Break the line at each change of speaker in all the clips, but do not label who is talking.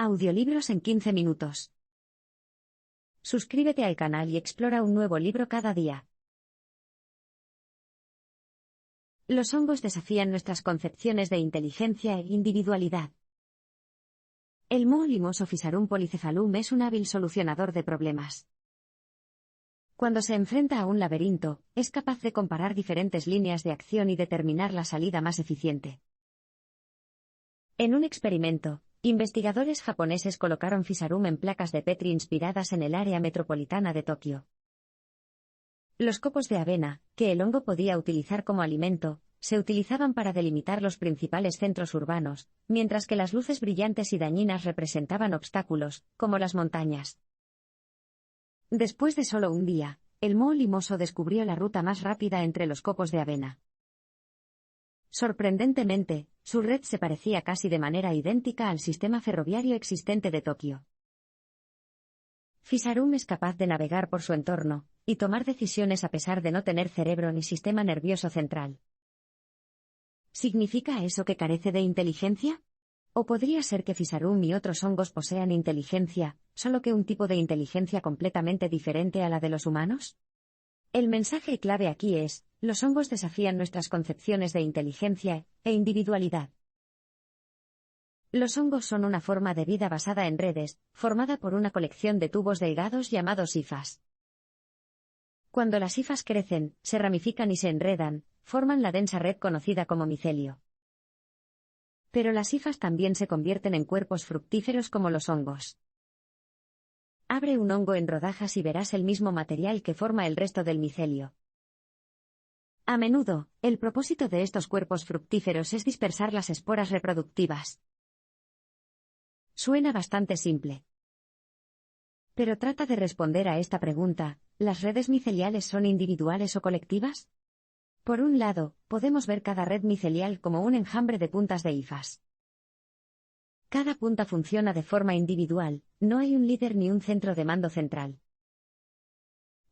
Audiolibros en 15 minutos. Suscríbete al canal y explora un nuevo libro cada día. Los hongos desafían nuestras concepciones de inteligencia e individualidad. El Moho limoso Physarum polycephalum es un hábil solucionador de problemas. Cuando se enfrenta a un laberinto, es capaz de comparar diferentes líneas de acción y determinar la salida más eficiente. En un experimento, investigadores japoneses colocaron Physarum en placas de Petri inspiradas en el área metropolitana de Tokio. Los copos de avena, que el hongo podía utilizar como alimento, se utilizaban para delimitar los principales centros urbanos, mientras que las luces brillantes y dañinas representaban obstáculos, como las montañas. Después de solo un día, el Moho limoso descubrió la ruta más rápida entre los copos de avena. Sorprendentemente, su red se parecía casi de manera idéntica al sistema ferroviario existente de Tokio. Physarum es capaz de navegar por su entorno y tomar decisiones a pesar de no tener cerebro ni sistema nervioso central. ¿Significa eso que carece de inteligencia? ¿O podría ser que Physarum y otros hongos posean inteligencia, solo que un tipo de inteligencia completamente diferente a la de los humanos? El mensaje clave aquí es: los hongos desafían nuestras concepciones de inteligencia e individualidad. Los hongos son una forma de vida basada en redes, formada por una colección de tubos delgados llamados hifas. Cuando las hifas crecen, se ramifican y se enredan, forman la densa red conocida como micelio. Pero las hifas también se convierten en cuerpos fructíferos como los hongos. Abre un hongo en rodajas y verás el mismo material que forma el resto del micelio. A menudo, el propósito de estos cuerpos fructíferos es dispersar las esporas reproductivas. Suena bastante simple. Pero trata de responder a esta pregunta: ¿las redes miceliales son individuales o colectivas? Por un lado, podemos ver cada red micelial como un enjambre de puntas de hifas. Cada punta funciona de forma individual, no hay un líder ni un centro de mando central.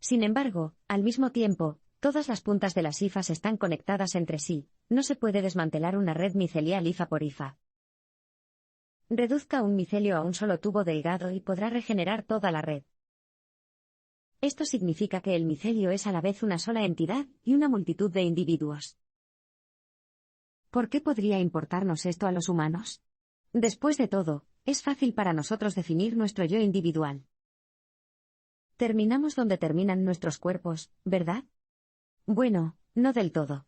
Sin embargo, al mismo tiempo, todas las puntas de las hifas están conectadas entre sí, no se puede desmantelar una red micelial hifa por hifa. Reduzca un micelio a un solo tubo delgado y podrá regenerar toda la red. Esto significa que el micelio es a la vez una sola entidad y una multitud de individuos. ¿Por qué podría importarnos esto a los humanos? Después de todo, es fácil para nosotros definir nuestro yo individual. Terminamos donde terminan nuestros cuerpos, ¿verdad? Bueno, no del todo.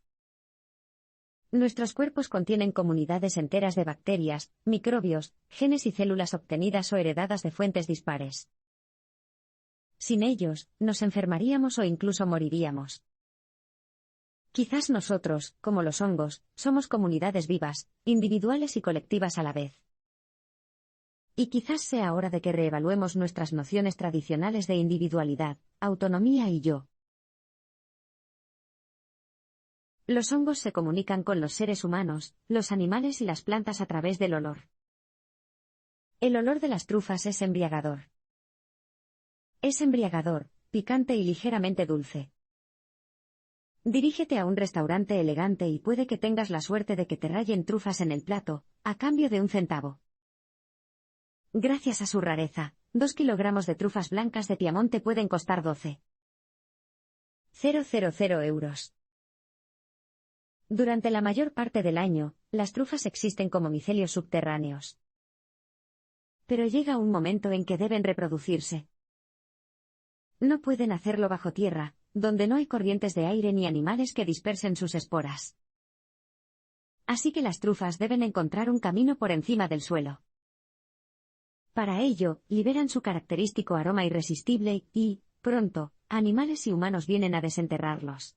Nuestros cuerpos contienen comunidades enteras de bacterias, microbios, genes y células obtenidas o heredadas de fuentes dispares. Sin ellos, nos enfermaríamos o incluso moriríamos. Quizás nosotros, como los hongos, somos comunidades vivas, individuales y colectivas a la vez. Y quizás sea hora de que reevaluemos nuestras nociones tradicionales de individualidad, autonomía y yo. Los hongos se comunican con los seres humanos, los animales y las plantas a través del olor. El olor de las trufas es embriagador. Es embriagador, picante y ligeramente dulce. Dirígete a un restaurante elegante y puede que tengas la suerte de que te rayen trufas en el plato, a cambio de 1 centavo. Gracias a su rareza, 2 kilogramos de trufas blancas de Piamonte pueden costar 12,000 euros. Durante la mayor parte del año, las trufas existen como micelios subterráneos. Pero llega un momento en que deben reproducirse. No pueden hacerlo bajo tierra, donde no hay corrientes de aire ni animales que dispersen sus esporas. Así que las trufas deben encontrar un camino por encima del suelo. Para ello, liberan su característico aroma irresistible y, pronto, animales y humanos vienen a desenterrarlos.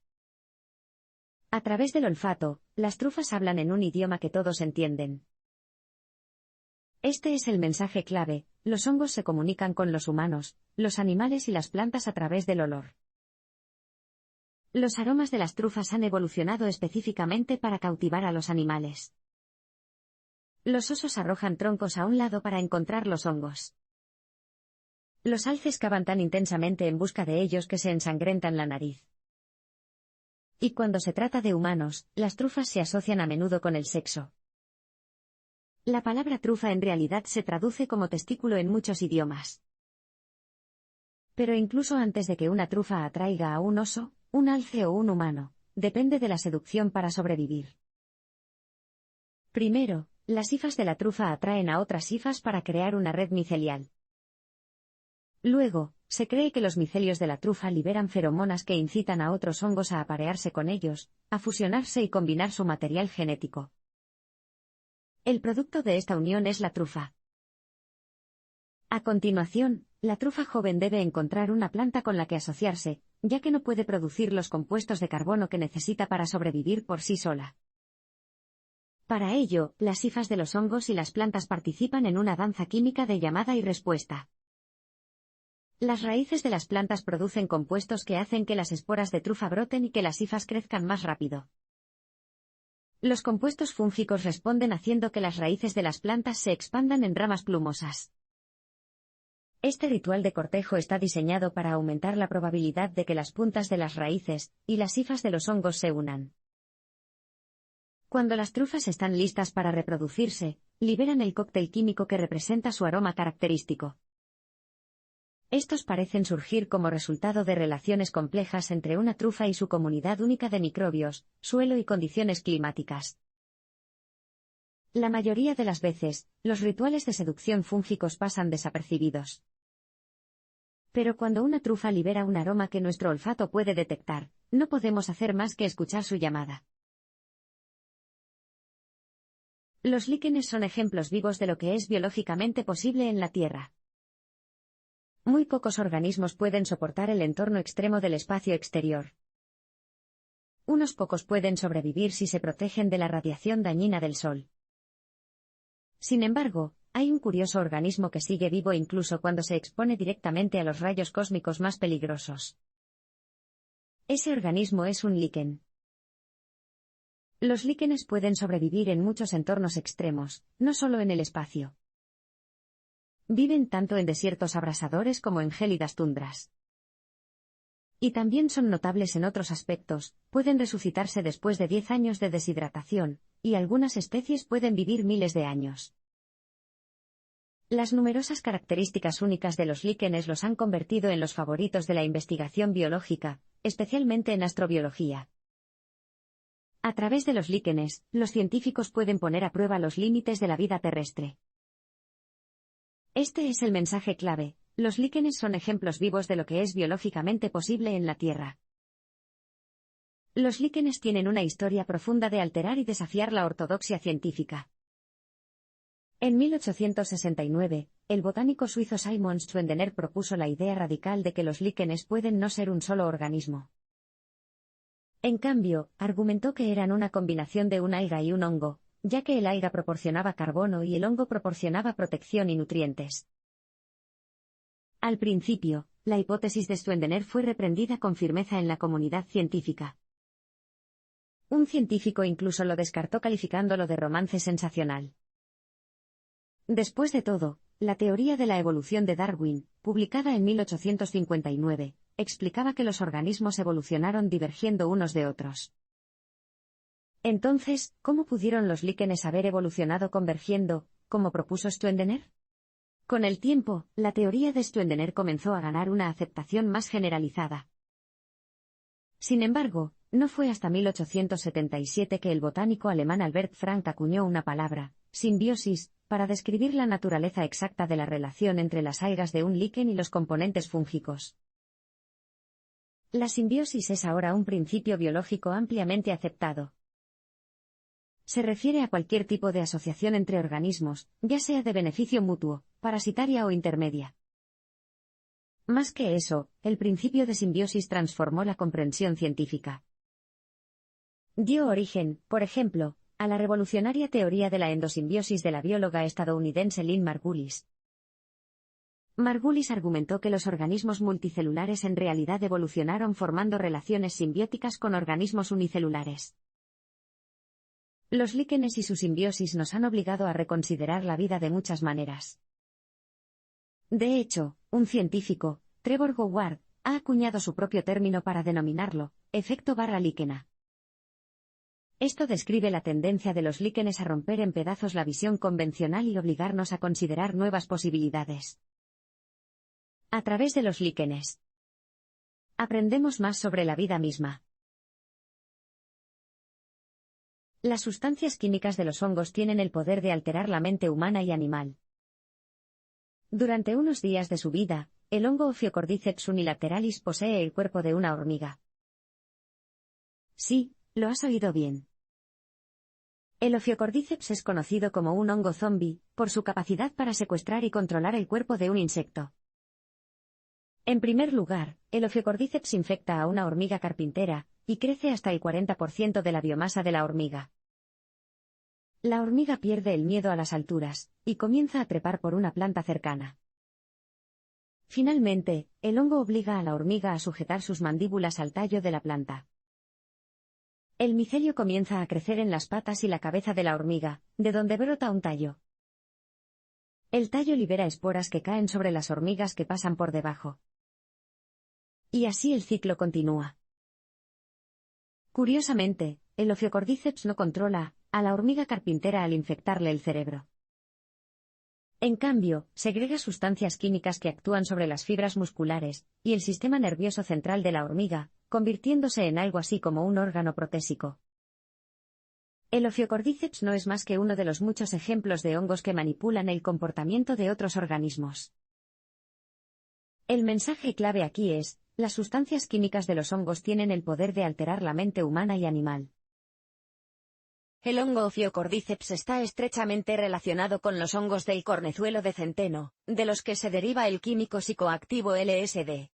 A través del olfato, las trufas hablan en un idioma que todos entienden. Este es el mensaje clave: los hongos se comunican con los humanos, los animales y las plantas a través del olor. Los aromas de las trufas han evolucionado específicamente para cautivar a los animales. Los osos arrojan troncos a un lado para encontrar los hongos. Los alces cavan tan intensamente en busca de ellos que se ensangrentan la nariz. Y cuando se trata de humanos, las trufas se asocian a menudo con el sexo. La palabra trufa en realidad se traduce como testículo en muchos idiomas. Pero incluso antes de que una trufa atraiga a un oso, un alce o un humano, depende de la seducción para sobrevivir. Primero, las hifas de la trufa atraen a otras hifas para crear una red micelial. Luego, se cree que los micelios de la trufa liberan feromonas que incitan a otros hongos a aparearse con ellos, a fusionarse y combinar su material genético. El producto de esta unión es la trufa. A continuación, la trufa joven debe encontrar una planta con la que asociarse, ya que no puede producir los compuestos de carbono que necesita para sobrevivir por sí sola. Para ello, las hifas de los hongos y las plantas participan en una danza química de llamada y respuesta. Las raíces de las plantas producen compuestos que hacen que las esporas de trufa broten y que las hifas crezcan más rápido. Los compuestos fúngicos responden haciendo que las raíces de las plantas se expandan en ramas plumosas. Este ritual de cortejo está diseñado para aumentar la probabilidad de que las puntas de las raíces y las hifas de los hongos se unan. Cuando las trufas están listas para reproducirse, liberan el cóctel químico que representa su aroma característico. Estos parecen surgir como resultado de relaciones complejas entre una trufa y su comunidad única de microbios, suelo y condiciones climáticas. La mayoría de las veces, los rituales de seducción fúngicos pasan desapercibidos. Pero cuando una trufa libera un aroma que nuestro olfato puede detectar, no podemos hacer más que escuchar su llamada. Los líquenes son ejemplos vivos de lo que es biológicamente posible en la Tierra. Muy pocos organismos pueden soportar el entorno extremo del espacio exterior. Unos pocos pueden sobrevivir si se protegen de la radiación dañina del Sol. Sin embargo, hay un curioso organismo que sigue vivo incluso cuando se expone directamente a los rayos cósmicos más peligrosos. Ese organismo es un líquen. Los líquenes pueden sobrevivir en muchos entornos extremos, no solo en el espacio. Viven tanto en desiertos abrasadores como en gélidas tundras. Y también son notables en otros aspectos, pueden resucitarse después de 10 años de deshidratación, y algunas especies pueden vivir miles de años. Las numerosas características únicas de los líquenes los han convertido en los favoritos de la investigación biológica, especialmente en astrobiología. A través de los líquenes, los científicos pueden poner a prueba los límites de la vida terrestre. Este es el mensaje clave: los líquenes son ejemplos vivos de lo que es biológicamente posible en la Tierra. Los líquenes tienen una historia profunda de alterar y desafiar la ortodoxia científica. En 1869, el botánico suizo Simon Schwendener propuso la idea radical de que los líquenes pueden no ser un solo organismo. En cambio, argumentó que eran una combinación de un alga y un hongo, ya que el alga proporcionaba carbono y el hongo proporcionaba protección y nutrientes. Al principio, la hipótesis de Schwendener fue reprendida con firmeza en la comunidad científica. Un científico incluso lo descartó calificándolo de romance sensacional. Después de todo, la teoría de la evolución de Darwin, publicada en 1859, explicaba que los organismos evolucionaron divergiendo unos de otros. Entonces, ¿cómo pudieron los líquenes haber evolucionado convergiendo, como propuso Schwendener? Con el tiempo, la teoría de Schwendener comenzó a ganar una aceptación más generalizada. Sin embargo, no fue hasta 1877 que el botánico alemán Albert Frank acuñó una palabra, simbiosis, para describir la naturaleza exacta de la relación entre las algas de un líquen y los componentes fúngicos. La simbiosis es ahora un principio biológico ampliamente aceptado. Se refiere a cualquier tipo de asociación entre organismos, ya sea de beneficio mutuo, parasitaria o intermedia. Más que eso, el principio de simbiosis transformó la comprensión científica. Dio origen, por ejemplo, a la revolucionaria teoría de la endosimbiosis de la bióloga estadounidense Lynn Margulis. Margulis argumentó que los organismos multicelulares en realidad evolucionaron formando relaciones simbióticas con organismos unicelulares. Los líquenes y su simbiosis nos han obligado a reconsiderar la vida de muchas maneras. De hecho, un científico, Trevor Howard, ha acuñado su propio término para denominarlo, efecto barra líquena. Esto describe la tendencia de los líquenes a romper en pedazos la visión convencional y obligarnos a considerar nuevas posibilidades. A través de los líquenes, aprendemos más sobre la vida misma. Las sustancias químicas de los hongos tienen el poder de alterar la mente humana y animal. Durante unos días de su vida, el hongo Ophiocordyceps unilateralis posee el cuerpo de una hormiga. Sí, lo has oído bien. El Ophiocordyceps es conocido como un hongo zombi, por su capacidad para secuestrar y controlar el cuerpo de un insecto. En primer lugar, el Ophiocordyceps infecta a una hormiga carpintera, y crece hasta el 40% de la biomasa de la hormiga. La hormiga pierde el miedo a las alturas, y comienza a trepar por una planta cercana. Finalmente, el hongo obliga a la hormiga a sujetar sus mandíbulas al tallo de la planta. El micelio comienza a crecer en las patas y la cabeza de la hormiga, de donde brota un tallo. El tallo libera esporas que caen sobre las hormigas que pasan por debajo. Y así el ciclo continúa. Curiosamente, el Ophiocordyceps no controla a la hormiga carpintera al infectarle el cerebro. En cambio, segrega sustancias químicas que actúan sobre las fibras musculares y el sistema nervioso central de la hormiga, convirtiéndose en algo así como un órgano protésico. El Ophiocordyceps no es más que uno de los muchos ejemplos de hongos que manipulan el comportamiento de otros organismos. El mensaje clave aquí es: las sustancias químicas de los hongos tienen el poder de alterar la mente humana y animal. El hongo Ophiocordyceps está estrechamente relacionado con los hongos del cornezuelo de centeno, de los que se deriva el químico psicoactivo LSD.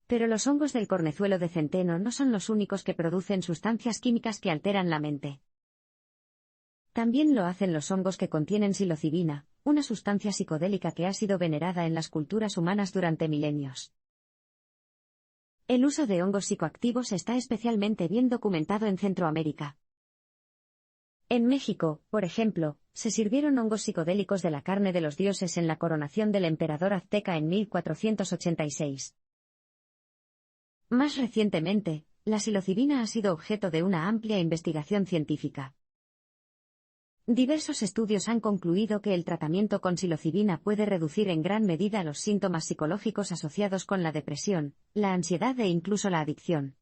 Pero los hongos del cornezuelo de centeno no son los únicos que producen sustancias químicas que alteran la mente. También lo hacen los hongos que contienen psilocibina, una sustancia psicodélica que ha sido venerada en las culturas humanas durante milenios. El uso de hongos psicoactivos está especialmente bien documentado en Centroamérica. En México, por ejemplo, se sirvieron hongos psicodélicos de la carne de los dioses en la coronación del emperador azteca en 1486. Más recientemente, la psilocibina ha sido objeto de una amplia investigación científica. Diversos estudios han concluido que el tratamiento con psilocibina puede reducir en gran medida los síntomas psicológicos asociados con la depresión, la ansiedad e incluso la adicción.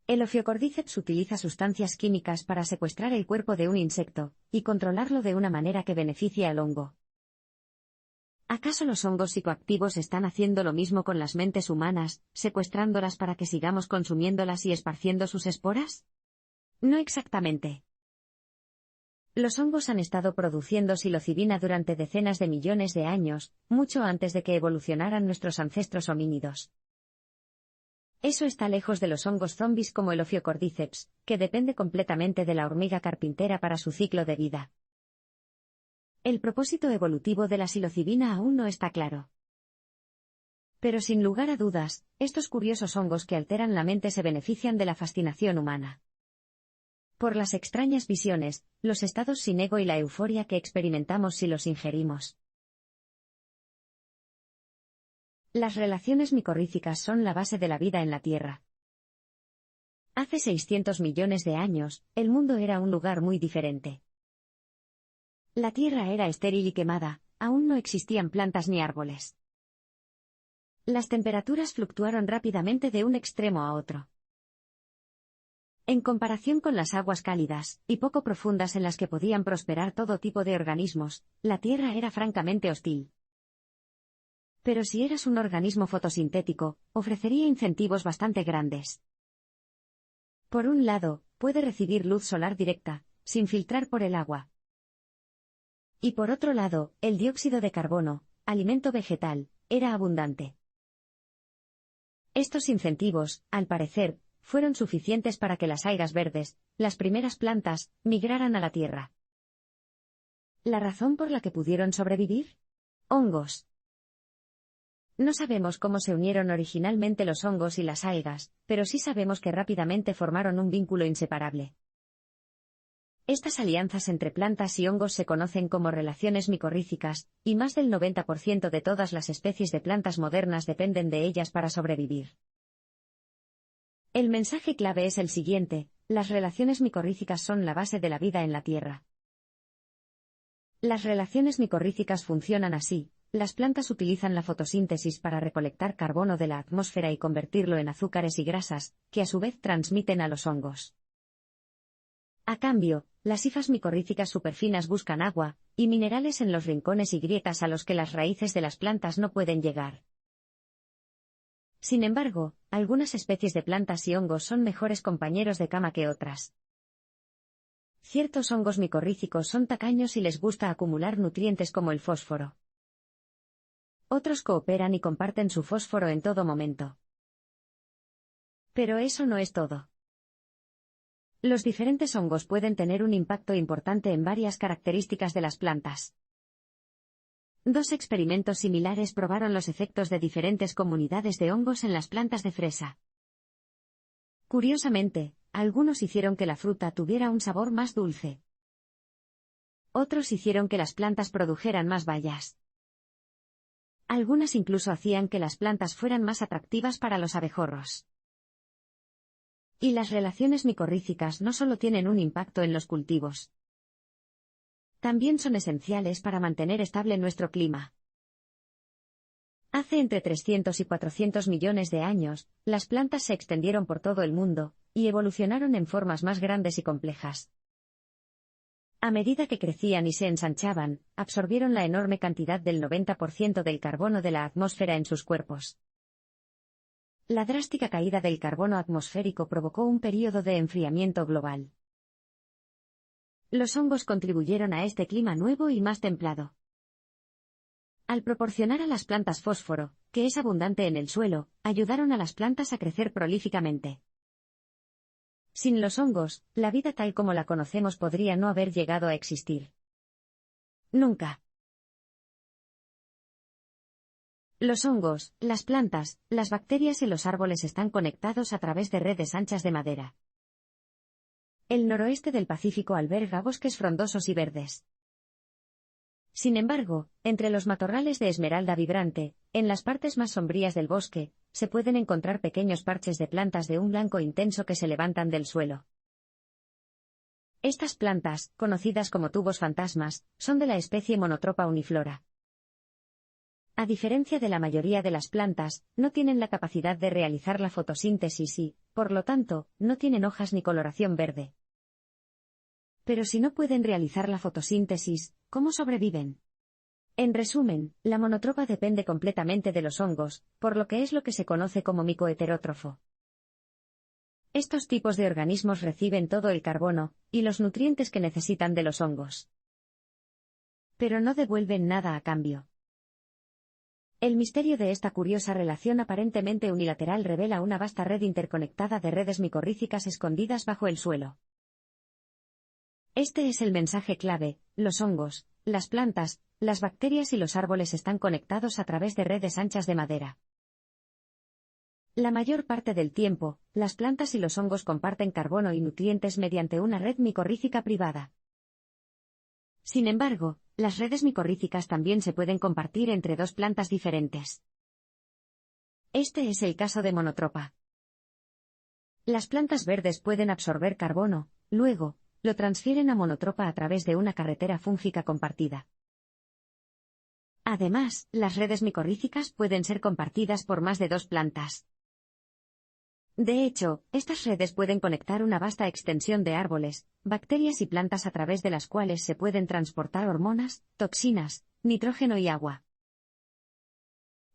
El Ophiocordyceps utiliza sustancias químicas para secuestrar el cuerpo de un insecto y controlarlo de una manera que beneficie al hongo. ¿Acaso los hongos psicoactivos están haciendo lo mismo con las mentes humanas, secuestrándolas para que sigamos consumiéndolas y esparciendo sus esporas? No exactamente. Los hongos han estado produciendo psilocibina durante decenas de millones de años, mucho antes de que evolucionaran nuestros ancestros homínidos. Eso está lejos de los hongos zombies como el Ophiocordyceps, que depende completamente de la hormiga carpintera para su ciclo de vida. El propósito evolutivo de la psilocibina aún no está claro. Pero sin lugar a dudas, estos curiosos hongos que alteran la mente se benefician de la fascinación humana. Por las extrañas visiones, los estados sin ego y la euforia que experimentamos si los ingerimos. Las relaciones micorríficas son la base de la vida en la Tierra. Hace 600 millones de años, el mundo era un lugar muy diferente. La Tierra era estéril y quemada, aún no existían plantas ni árboles. Las temperaturas fluctuaron rápidamente de un extremo a otro. En comparación con las aguas cálidas y poco profundas en las que podían prosperar todo tipo de organismos, la Tierra era francamente hostil. Pero si eras un organismo fotosintético, ofrecería incentivos bastante grandes. Por un lado, puede recibir luz solar directa, sin filtrar por el agua. Y por otro lado, el dióxido de carbono, alimento vegetal, era abundante. Estos incentivos, al parecer, fueron suficientes para que las algas verdes, las primeras plantas, migraran a la Tierra. ¿La razón por la que pudieron sobrevivir? Hongos. No sabemos cómo se unieron originalmente los hongos y las algas, pero sí sabemos que rápidamente formaron un vínculo inseparable. Estas alianzas entre plantas y hongos se conocen como relaciones micorríficas, y más del 90% de todas las especies de plantas modernas dependen de ellas para sobrevivir. El mensaje clave es el siguiente: las relaciones micorrízicas son la base de la vida en la Tierra. Las relaciones micorrízicas funcionan así: las plantas utilizan la fotosíntesis para recolectar carbono de la atmósfera y convertirlo en azúcares y grasas, que a su vez transmiten a los hongos. A cambio, las hifas micorrízicas superfinas buscan agua y minerales en los rincones y grietas a los que las raíces de las plantas no pueden llegar. Sin embargo, algunas especies de plantas y hongos son mejores compañeros de cama que otras. Ciertos hongos micorrízicos son tacaños y les gusta acumular nutrientes como el fósforo. Otros cooperan y comparten su fósforo en todo momento. Pero eso no es todo. Los diferentes hongos pueden tener un impacto importante en varias características de las plantas. Dos experimentos similares probaron los efectos de diferentes comunidades de hongos en las plantas de fresa. Curiosamente, algunos hicieron que la fruta tuviera un sabor más dulce. Otros hicieron que las plantas produjeran más bayas. Algunas incluso hacían que las plantas fueran más atractivas para los abejorros. Y las relaciones micorrízicas no solo tienen un impacto en los cultivos. También son esenciales para mantener estable nuestro clima. Hace entre 300 y 400 millones de años, las plantas se extendieron por todo el mundo, y evolucionaron en formas más grandes y complejas. A medida que crecían y se ensanchaban, absorbieron la enorme cantidad del 90% del carbono de la atmósfera en sus cuerpos. La drástica caída del carbono atmosférico provocó un período de enfriamiento global. Los hongos contribuyeron a este clima nuevo y más templado. Al proporcionar a las plantas fósforo, que es abundante en el suelo, ayudaron a las plantas a crecer prolíficamente. Sin los hongos, la vida tal como la conocemos podría no haber llegado a existir. Nunca. Los hongos, las plantas, las bacterias y los árboles están conectados a través de redes anchas de madera. El noroeste del Pacífico alberga bosques frondosos y verdes. Sin embargo, entre los matorrales de esmeralda vibrante, en las partes más sombrías del bosque, se pueden encontrar pequeños parches de plantas de un blanco intenso que se levantan del suelo. Estas plantas, conocidas como tubos fantasmas, son de la especie Monotropa uniflora. A diferencia de la mayoría de las plantas, no tienen la capacidad de realizar la fotosíntesis y, por lo tanto, no tienen hojas ni coloración verde. Pero si no pueden realizar la fotosíntesis, ¿cómo sobreviven? En resumen, la monotropa depende completamente de los hongos, por lo que es lo que se conoce como micoheterótrofo. Estos tipos de organismos reciben todo el carbono y los nutrientes que necesitan de los hongos. Pero no devuelven nada a cambio. El misterio de esta curiosa relación aparentemente unilateral revela una vasta red interconectada de redes micorrízicas escondidas bajo el suelo. Este es el mensaje clave: los hongos, las plantas, las bacterias y los árboles están conectados a través de redes anchas de madera. La mayor parte del tiempo, las plantas y los hongos comparten carbono y nutrientes mediante una red micorrízica privada. Sin embargo, las redes micorrízicas también se pueden compartir entre dos plantas diferentes. Este es el caso de monotropa. Las plantas verdes pueden absorber carbono, luego, lo transfieren a monotropa a través de una carretera fúngica compartida. Además, las redes micorrízicas pueden ser compartidas por más de dos plantas. De hecho, estas redes pueden conectar una vasta extensión de árboles, bacterias y plantas a través de las cuales se pueden transportar hormonas, toxinas, nitrógeno y agua.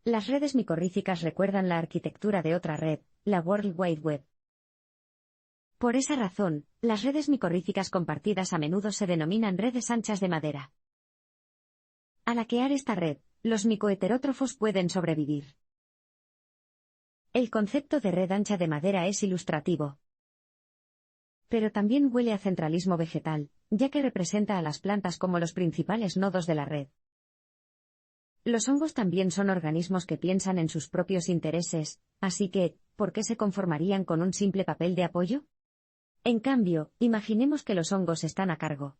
Las redes micorrízicas recuerdan la arquitectura de otra red, la World Wide Web. Por esa razón, las redes micorrízicas compartidas a menudo se denominan redes anchas de madera. Al hackear esta red, los micoheterótrofos pueden sobrevivir. El concepto de red ancha de madera es ilustrativo. Pero también huele a centralismo vegetal, ya que representa a las plantas como los principales nodos de la red. Los hongos también son organismos que piensan en sus propios intereses, así que, ¿por qué se conformarían con un simple papel de apoyo? En cambio, imaginemos que los hongos están a cargo.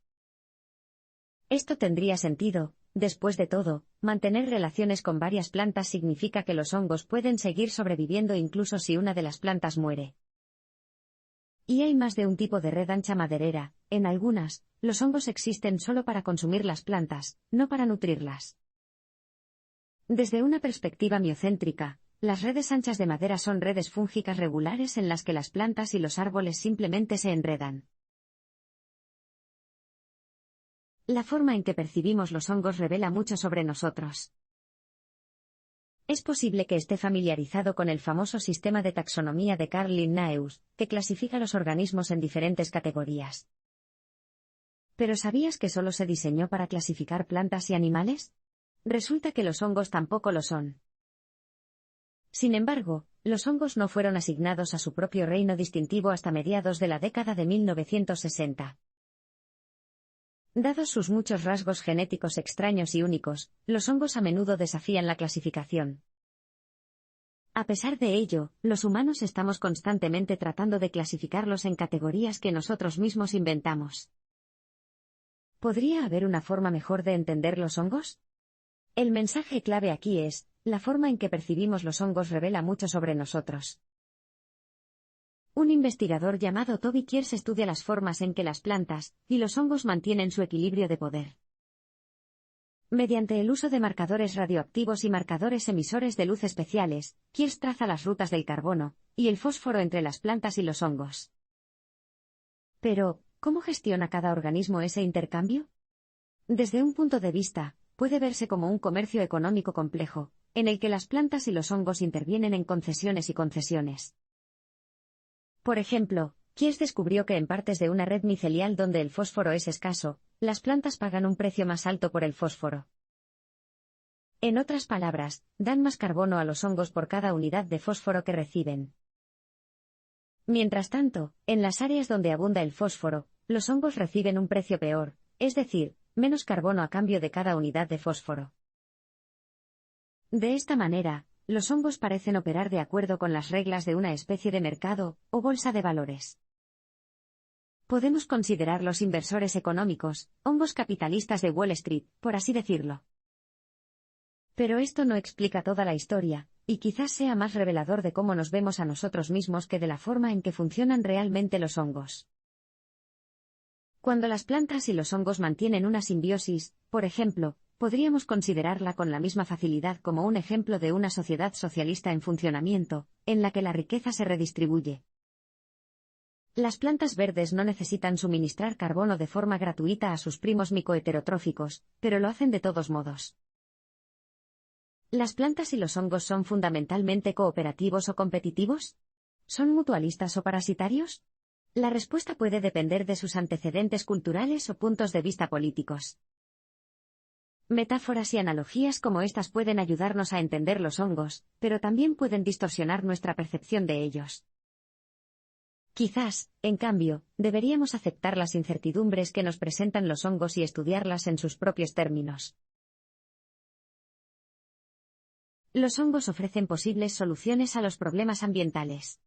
Esto tendría sentido. Después de todo, mantener relaciones con varias plantas significa que los hongos pueden seguir sobreviviendo incluso si una de las plantas muere. Y hay más de un tipo de red ancha maderera. En algunas, los hongos existen solo para consumir las plantas, no para nutrirlas. Desde una perspectiva miocéntrica, las redes anchas de madera son redes fúngicas regulares en las que las plantas y los árboles simplemente se enredan. La forma en que percibimos los hongos revela mucho sobre nosotros. Es posible que esté familiarizado con el famoso sistema de taxonomía de Carl Linnaeus, que clasifica los organismos en diferentes categorías. ¿Pero sabías que solo se diseñó para clasificar plantas y animales? Resulta que los hongos tampoco lo son. Sin embargo, los hongos no fueron asignados a su propio reino distintivo hasta mediados de la década de 1960. Dados sus muchos rasgos genéticos extraños y únicos, los hongos a menudo desafían la clasificación. A pesar de ello, los humanos estamos constantemente tratando de clasificarlos en categorías que nosotros mismos inventamos. ¿Podría haber una forma mejor de entender los hongos? El mensaje clave aquí es, la forma en que percibimos los hongos revela mucho sobre nosotros. Un investigador llamado Toby Kears estudia las formas en que las plantas y los hongos mantienen su equilibrio de poder. Mediante el uso de marcadores radioactivos y marcadores emisores de luz especiales, Kears traza las rutas del carbono y el fósforo entre las plantas y los hongos. Pero, ¿cómo gestiona cada organismo ese intercambio? Desde un punto de vista, puede verse como un comercio económico complejo, en el que las plantas y los hongos intervienen en concesiones y concesiones. Por ejemplo, Kears descubrió que en partes de una red micelial donde el fósforo es escaso, las plantas pagan un precio más alto por el fósforo. En otras palabras, dan más carbono a los hongos por cada unidad de fósforo que reciben. Mientras tanto, en las áreas donde abunda el fósforo, los hongos reciben un precio peor, es decir, menos carbono a cambio de cada unidad de fósforo. De esta manera, los hongos parecen operar de acuerdo con las reglas de una especie de mercado, o bolsa de valores. Podemos considerar los inversores económicos, hongos capitalistas de Wall Street, por así decirlo. Pero esto no explica toda la historia, y quizás sea más revelador de cómo nos vemos a nosotros mismos que de la forma en que funcionan realmente los hongos. Cuando las plantas y los hongos mantienen una simbiosis, por ejemplo, podríamos considerarla con la misma facilidad como un ejemplo de una sociedad socialista en funcionamiento, en la que la riqueza se redistribuye. Las plantas verdes no necesitan suministrar carbono de forma gratuita a sus primos micoheterotróficos, pero lo hacen de todos modos. ¿Las plantas y los hongos son fundamentalmente cooperativos o competitivos? ¿Son mutualistas o parasitarios? La respuesta puede depender de sus antecedentes culturales o puntos de vista políticos. Metáforas y analogías como estas pueden ayudarnos a entender los hongos, pero también pueden distorsionar nuestra percepción de ellos. Quizás, en cambio, deberíamos aceptar las incertidumbres que nos presentan los hongos y estudiarlas en sus propios términos. Los hongos ofrecen posibles soluciones a los problemas ambientales.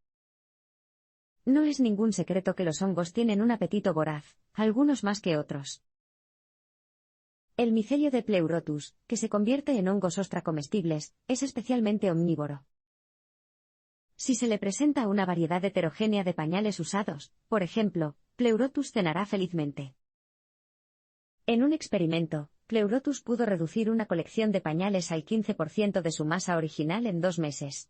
No es ningún secreto que los hongos tienen un apetito voraz, algunos más que otros. El micelio de Pleurotus, que se convierte en hongos ostra comestibles, es especialmente omnívoro. Si se le presenta una variedad heterogénea de pañales usados, por ejemplo, Pleurotus cenará felizmente. En un experimento, Pleurotus pudo reducir una colección de pañales al 15% de su masa original en 2 meses.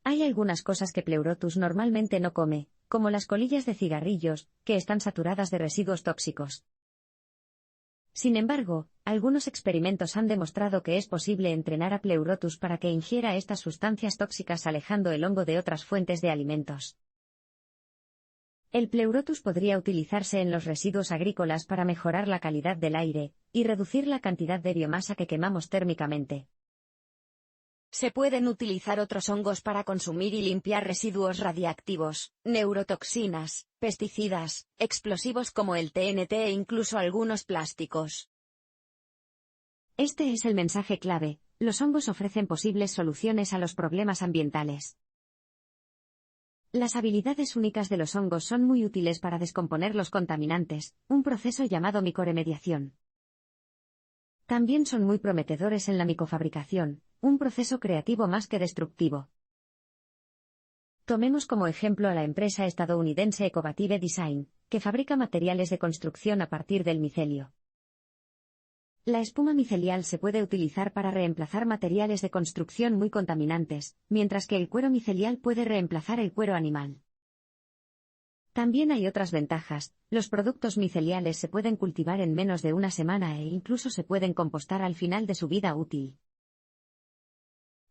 Hay algunas cosas que Pleurotus normalmente no come, como las colillas de cigarrillos, que están saturadas de residuos tóxicos. Sin embargo, algunos experimentos han demostrado que es posible entrenar a Pleurotus para que ingiera estas sustancias tóxicas alejando el hongo de otras fuentes de alimentos. El Pleurotus podría utilizarse en los residuos agrícolas para mejorar la calidad del aire y reducir la cantidad de biomasa que quemamos térmicamente.
Se pueden utilizar otros hongos para consumir y limpiar residuos radiactivos, neurotoxinas, pesticidas, explosivos como el TNT e incluso algunos plásticos.
Este es el mensaje clave: los hongos ofrecen posibles soluciones a los problemas ambientales. Las habilidades únicas de los hongos son muy útiles para descomponer los contaminantes, un proceso llamado micoremediación. También son muy prometedores en la micofabricación, un proceso creativo más que destructivo. Tomemos como ejemplo a la empresa estadounidense Ecovative Design, que fabrica materiales de construcción a partir del micelio. La espuma micelial se puede utilizar para reemplazar materiales de construcción muy contaminantes, mientras que el cuero micelial puede reemplazar el cuero animal. También hay otras ventajas: los productos miceliales se pueden cultivar en menos de una semana e incluso se pueden compostar al final de su vida útil.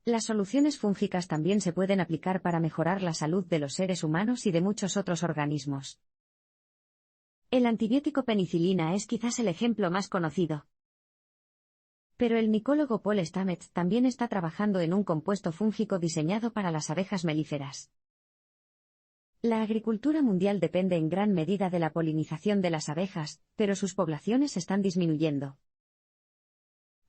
Las soluciones fúngicas también se pueden aplicar para mejorar la salud de los seres humanos y de muchos otros organismos. El antibiótico penicilina es quizás el ejemplo más conocido. Pero el micólogo Paul Stamets también está trabajando en un compuesto fúngico diseñado para las abejas melíferas. La agricultura mundial depende en gran medida de la polinización de las abejas, pero sus poblaciones están disminuyendo.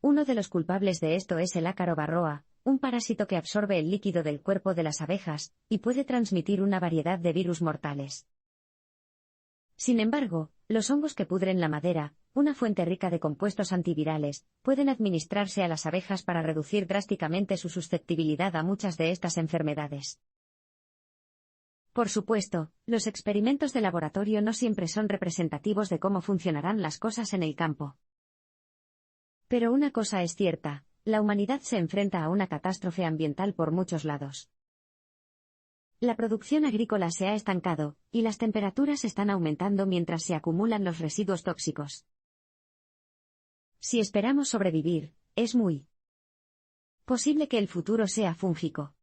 Uno de los culpables de esto es el ácaro varroa, un parásito que absorbe el líquido del cuerpo de las abejas, y puede transmitir una variedad de virus mortales. Sin embargo, los hongos que pudren la madera, una fuente rica de compuestos antivirales, pueden administrarse a las abejas para reducir drásticamente su susceptibilidad a muchas de estas enfermedades. Por supuesto, los experimentos de laboratorio no siempre son representativos de cómo funcionarán las cosas en el campo. Pero una cosa es cierta: la humanidad se enfrenta a una catástrofe ambiental por muchos lados. La producción agrícola se ha estancado, y las temperaturas están aumentando mientras se acumulan los residuos tóxicos. Si esperamos sobrevivir, es muy posible que el futuro sea fúngico.